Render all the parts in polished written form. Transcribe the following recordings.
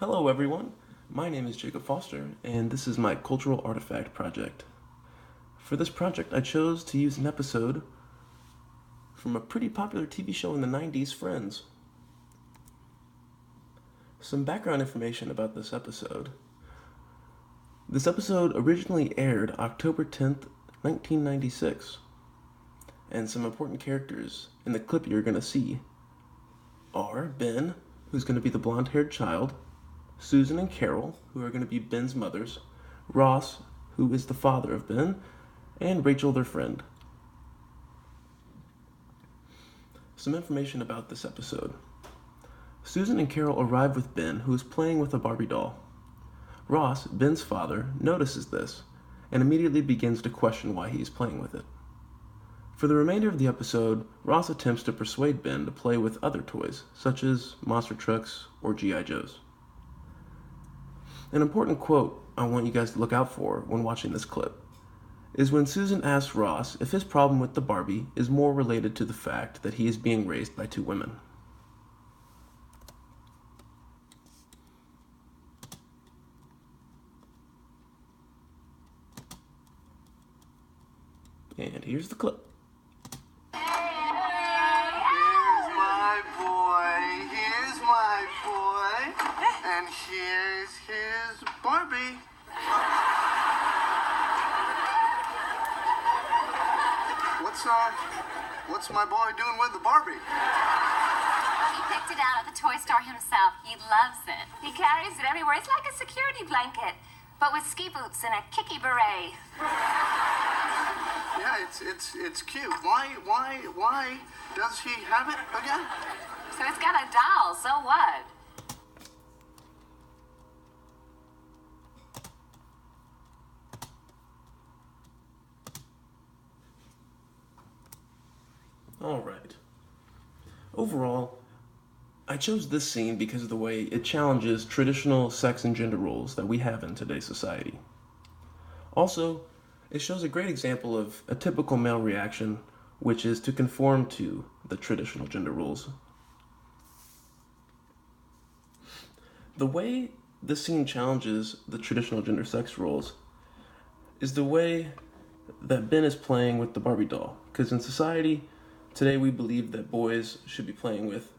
Hello, everyone. My name is Jacob Foster, and this is my cultural artifact project. For this project, I chose to use an episode from a pretty popular TV show in the 90s, Friends. Some background information about this episode. This episode originally aired October 10th, 1996, and some important characters in the clip you're going to see are Ben, who's going to be the blonde-haired child, Susan and Carol, who are going to be Ben's mothers, Ross, who is the father of Ben, and Rachel, their friend. Some information about this episode. Susan and Carol arrive with Ben, who is playing with a Barbie doll. Ross, Ben's father, notices this and immediately begins to question why he is playing with it. For the remainder of the episode, Ross attempts to persuade Ben to play with other toys, such as monster trucks or G.I. Joes. An important quote I want you guys to look out for when watching this clip is when Susan asks Ross if his problem with the Barbie is more related to the fact that he is being raised by two women. And here's the clip. And here's his Barbie. What's my boy doing with the Barbie? He picked it out at the toy store himself. He loves it. He carries it everywhere. It's like a security blanket, but with ski boots and a kicky beret. Yeah, it's cute. Why does he have it again? So it's got a doll, so what? Alright. Overall, I chose this scene because of the way it challenges traditional sex and gender roles that we have in today's society. Also, it shows a great example of a typical male reaction, which is to conform to the traditional gender roles. The way this scene challenges the traditional gender sex roles is the way that Ben is playing with the Barbie doll. Because in society, today we believe that boys should be playing with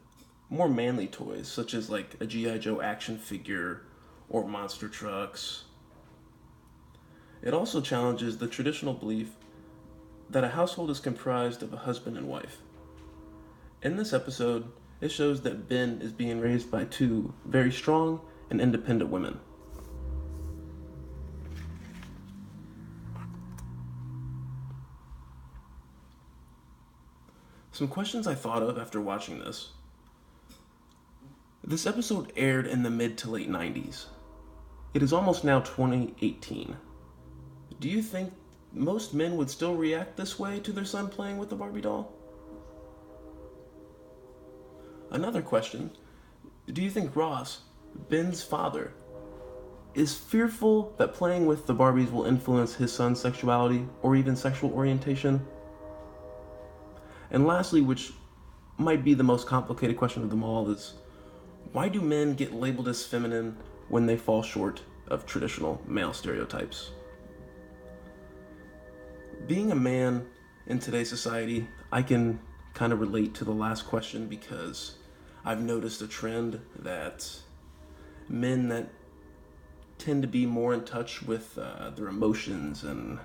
more manly toys, such as like a G.I. Joe action figure or monster trucks. It also challenges the traditional belief that a household is comprised of a husband and wife. In this episode, it shows that Ben is being raised by two very strong and independent women. Some questions I thought of after watching this. This episode aired in the mid to late 90s. It is almost now 2018. Do you think most men would still react this way to their son playing with the Barbie doll? Another question, do you think Ross, Ben's father, is fearful that playing with the Barbies will influence his son's sexuality or even sexual orientation? And lastly, which might be the most complicated question of them all, is why do men get labeled as feminine when they fall short of traditional male stereotypes? Being a man in today's society, I can kind of relate to the last question because I've noticed a trend that men that tend to be more in touch with their emotions and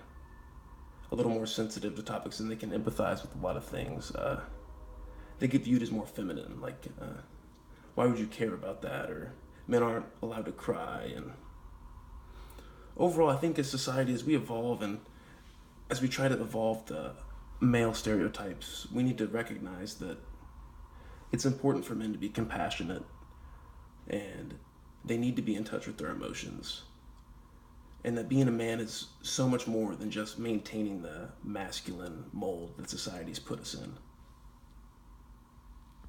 a little more sensitive to topics and they can empathize with a lot of things, they get viewed as more feminine. Like, why would you care about that? Or men aren't allowed to cry. And overall, I think as society, as we evolve and as we try to evolve the male stereotypes, we need to recognize that it's important for men to be compassionate and they need to be in touch with their emotions. And that being a man is so much more than just maintaining the masculine mold that society's put us in.